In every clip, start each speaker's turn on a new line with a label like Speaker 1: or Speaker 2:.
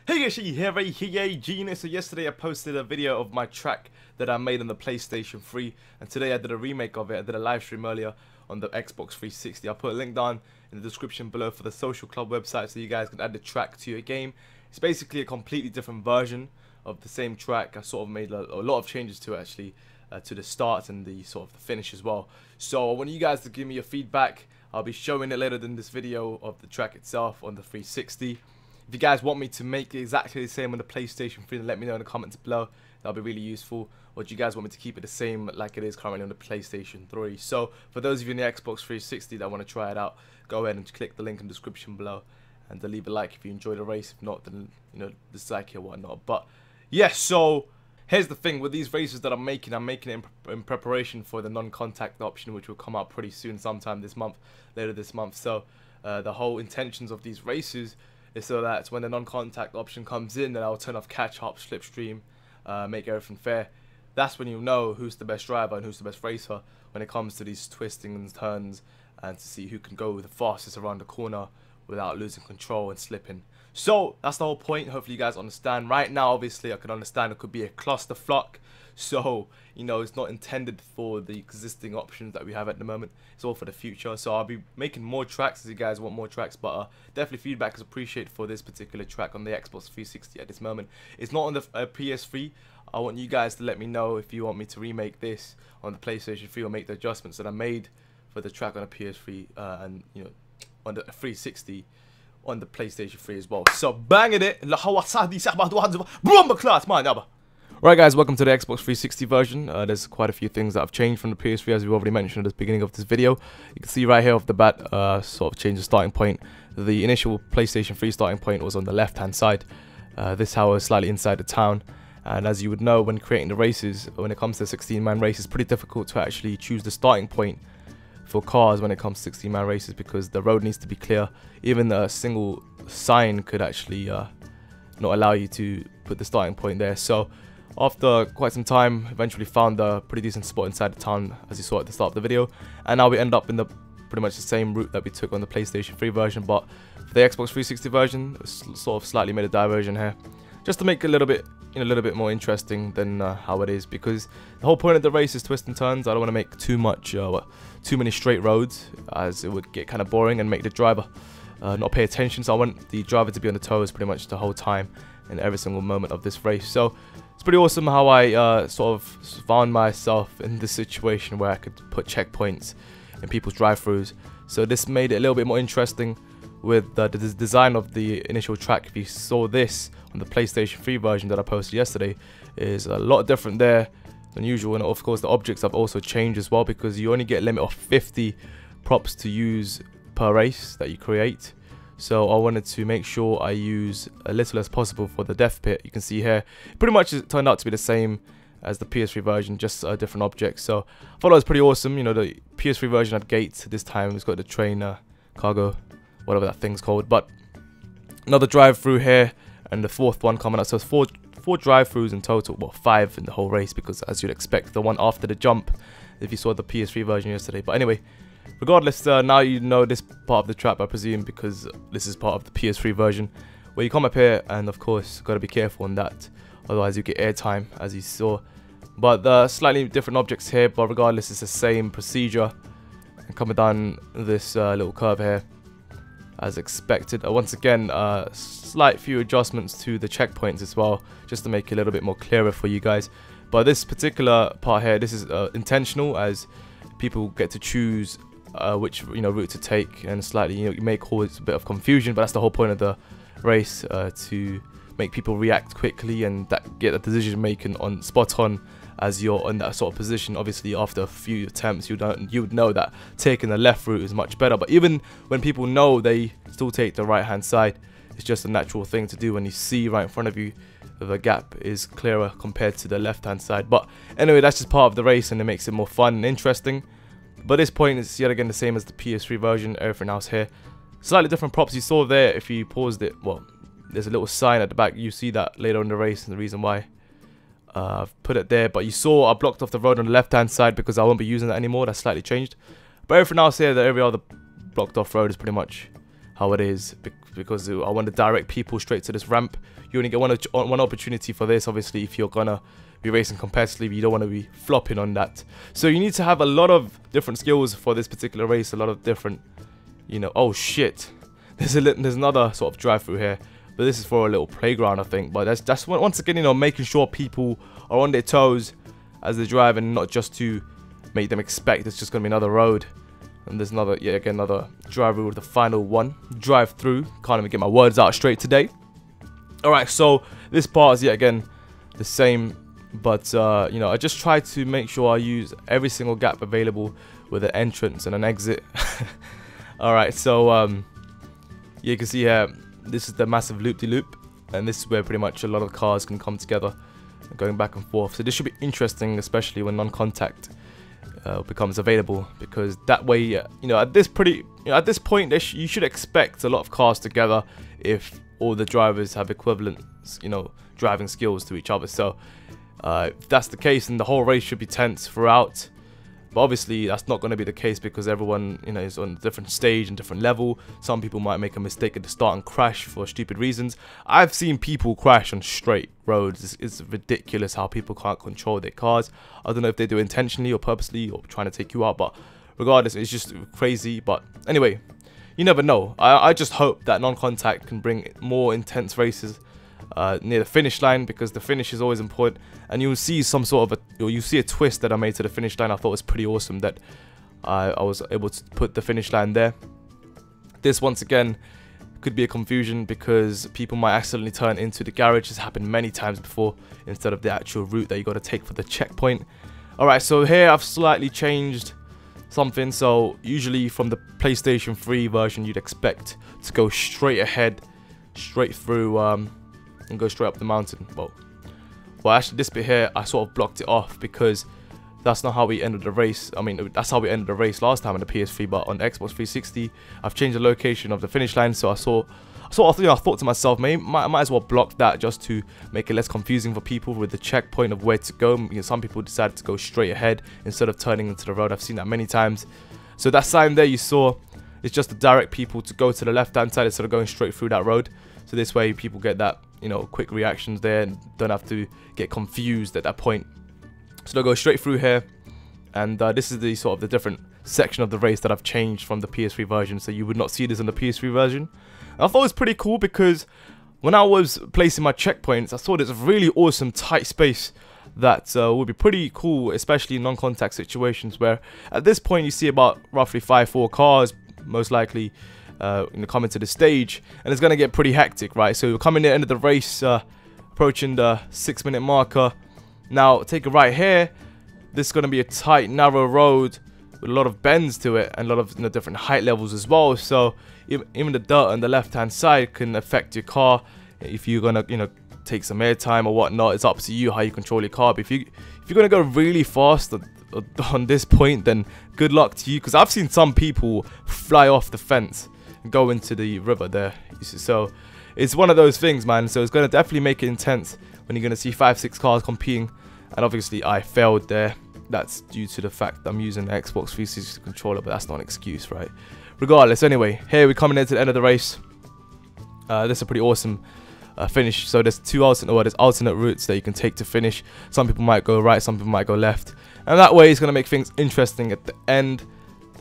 Speaker 1: Hey guys, here, Genius. So yesterday I posted a video of my track that I made on the PlayStation 3, and today I did a remake of it. I did a live stream earlier on the Xbox 360. I'll put a link down in the description below for the Social Club website so you guys can add the track to your game. It's basically a completely different version of the same track. I sort of made a lot of changes to it actually, to the start and the sort of the finish as well. So I want you guys to give me your feedback. I'll be showing it later in this video of the track itself on the 360. If you guys want me to make it exactly the same on the PlayStation 3, then let me know in the comments below. That'll be really useful. Or do you guys want me to keep it the same like it is currently on the PlayStation 3? So for those of you in the Xbox 360 that want to try it out, go ahead and click the link in the description below and leave a like if you enjoy the race. If not, then dislike it or whatnot. But yeah, so here's the thing with these races that I'm making it in preparation for the non-contact option, which will come out pretty soon, sometime this month, later this month. So the whole intentions of these races is so that when the non-contact option comes in, then I'll turn off catch up, slipstream, make everything fair. That's when you'll know who's the best driver and who's the best racer when it comes to these twisting and turns, and to see who can go the fastest around the corner without losing control and slipping. So that's the whole point. Hopefully you guys understand. Right now, obviously, I can understand it could be a clusterfuck. So, it's not intended for the existing options that we have at the moment. It's all for the future. So I'll be making more tracks as you guys want more tracks. But definitely feedback is appreciated for this particular track on the Xbox 360 at this moment. It's not on the PS3. I want you guys to let me know if you want me to remake this on the PlayStation 3 or make the adjustments that I made for the track on the PS3 and on the 360 on the PlayStation 3 as well. So banging it. Right guys, welcome to the Xbox 360 version. There's quite a few things that have changed from the PS3, as we've already mentioned at the beginning of this video. You can see right here off the bat, sort of change the starting point. The initial PlayStation 3 starting point was on the left hand side. This house is slightly inside the town. And as you would know, when creating the races, when it comes to 16-man races, it's pretty difficult to actually choose the starting point for cars when it comes to 16-man races, because the road needs to be clear. Even a single sign could actually not allow you to put the starting point there. So after quite some time, eventually found a pretty decent spot inside the town, as you saw at the start of the video, and now we end up in the pretty much the same route that we took on the PlayStation 3 version. But for the Xbox 360 version, sort of slightly made a diversion here, just to make it a little bit more interesting than how it is, because the whole point of the race is twists and turns. I don't want to make too many straight roads, as it would get kind of boring and make the driver not pay attention. So I want the driver to be on the toes pretty much the whole time in every single moment of this race. So it's pretty awesome how I sort of found myself in this situation where I could put checkpoints in people's drive-thrus. So this made it a little bit more interesting with the design of the initial track. If you saw this on the PlayStation 3 version that I posted yesterday, is a lot different there than usual. And of course the objects have also changed as well, because you only get a limit of 50 props to use per race that you create. So I wanted to make sure I use a little as possible for the death pit. You can see here, pretty much it turned out to be the same as the PS3 version, just a different object. So I thought it was pretty awesome. The PS3 version had gates. This time it's got the train cargo, whatever that thing's called. But another drive-through here, and the fourth one coming out. So it's four drive-throughs in total. Well, 5 in the whole race, because as you'd expect, the one after the jump, if you saw the PS3 version yesterday. But anyway, regardless, now you know this part of the trap, I presume, because this is part of the PS3 version, where you come up here and of course got to be careful on that, otherwise you get airtime, as you saw. But the slightly different objects here, but regardless it's the same procedure. And coming down this little curve here, as expected. Once again, slight few adjustments to the checkpoints as well, just to make it a little bit more clearer for you guys. But this particular part here, this is intentional, as people get to choose which route to take, and slightly you may cause a bit of confusion, but that's the whole point of the race, to make people react quickly and get the decision making on spot on as you're in that sort of position. Obviously after a few attempts you would know that taking the left route is much better, but even when people know, they still take the right hand side. It's just a natural thing to do when you see right in front of you the gap is clearer compared to the left hand side. But anyway, that's just part of the race, and it makes it more fun and interesting. But this point is yet again the same as the PS3 version. Everything else here, slightly different props. You saw there, if you paused it, well, there's a little sign at the back. You see that later in the race, and the reason why I've put it there. But you saw I blocked off the road on the left hand side because I won't be using that anymore. That's slightly changed. But everything else here, that every other blocked off road is pretty much how it is because I want to direct people straight to this ramp. You only get one opportunity for this. Obviously, if you're gonna be racing competitively, you don't want to be flopping on that. So you need to have a lot of different skills for this particular race. A lot of different, you know. Oh shit! There's another sort of drive through here, but this is for a little playground, I think. But that's once again, you know, making sure people are on their toes as they drive, and not just to make them expect it's just gonna be another road. And there's another, yeah, again, another drive through with the final one. Drive through. Can't even get my words out straight today. Alright, so this part is yet again the same. But, you know, I just try to make sure I use every single gap available with an entrance and an exit. Alright, so, you can see here, this is the massive loop-de-loop. And this is where pretty much a lot of cars can come together, going back and forth. So this should be interesting, especially when non-contact becomes available, because that way, you know, at this point, you should expect a lot of cars together if all the drivers have equivalent, you know, driving skills to each other. So if that's the case, then the whole race should be tense throughout. But obviously, that's not going to be the case because everyone, you know, is on a different stage and different level. Some people might make a mistake at the start and crash for stupid reasons. I've seen people crash on straight roads. It's ridiculous how people can't control their cars. I don't know if they do it intentionally or purposely or trying to take you out, but regardless, it's just crazy. But anyway, you never know. I just hope that non-contact can bring more intense races near the finish line, because the finish is always important, and you'll see some sort of you see a twist that I made to the finish line. I thought was pretty awesome that I was able to put the finish line there. This once again could be a confusion because people might accidentally turn into the garage. It's happened many times before, instead of the actual route that you got to take for the checkpoint. Alright, so here I've slightly changed something. So usually from the PlayStation 3 version, you'd expect to go straight ahead, straight through and go straight up the mountain. Well, actually this bit here, I sort of blocked it off because that's not how we ended the race. I mean, that's how we ended the race last time on the PS3, but on the Xbox 360, I've changed the location of the finish line. So I thought to myself, might as well block that just to make it less confusing for people with the checkpoint of where to go. You know, some people decided to go straight ahead instead of turning into the road. I've seen that many times. So that sign there you saw, it's just to direct people to go to the left-hand side instead of going straight through that road. So this way people get that, you know, quick reactions there and don't have to get confused at that point. So they'll go straight through here, and this is the sort of the different section of the race that I've changed from the PS3 version, so you would not see this in the PS3 version. And I thought it was pretty cool because when I was placing my checkpoints, I saw this really awesome tight space that would be pretty cool, especially in non-contact situations where at this point you see about roughly 5-4 cars most likely coming to the stage, and it's going to get pretty hectic, right? So we're coming to the end of the race, approaching the 6-minute marker. Now take a right here. This is going to be a tight, narrow road with a lot of bends to it and a lot of, you know, different height levels as well. So even the dirt on the left-hand side can affect your car. If you're gonna, you know, take some airtime or whatnot, it's up to you how you control your car. But if you're gonna go really fast on this point, then good luck to you, because I've seen some people fly off the fence and go into the river there. So it's one of those things, man. So it's gonna definitely make it intense when you're gonna see 5-6 cars competing. And obviously I failed there. That's due to the fact that I'm using the Xbox 360 controller, but that's not an excuse, right? Regardless, anyway, here we're coming into the end of the race. This is a pretty awesome finish. So there's there's alternate routes that you can take to finish. Some people might go right, some people might go left, and that way it's gonna make things interesting at the end.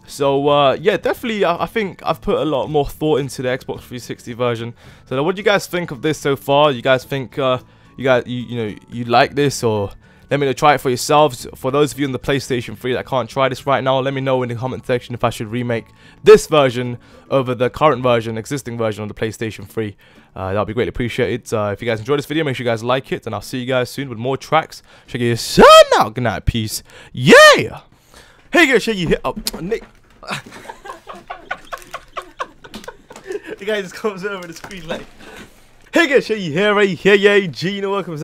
Speaker 1: So yeah, definitely I think I've put a lot more thought into the Xbox 360 version. So what do you guys think of this so far? You guys think you like this, or let me know, try it for yourselves. For those of you on the PlayStation 3 that can't try this right now, let me know in the comment section if I should remake this version over the current version, existing version on the PlayStation 3. That would be greatly appreciated. If you guys enjoyed this video, make sure you guys like it, and I'll see you guys soon with more tracks. Check your son out. Good night, peace. Yeah! Hey guys, should you hit up Nick? The guy just comes over the screen like, hey guys, should you hear right here, yeah, Gino, welcome.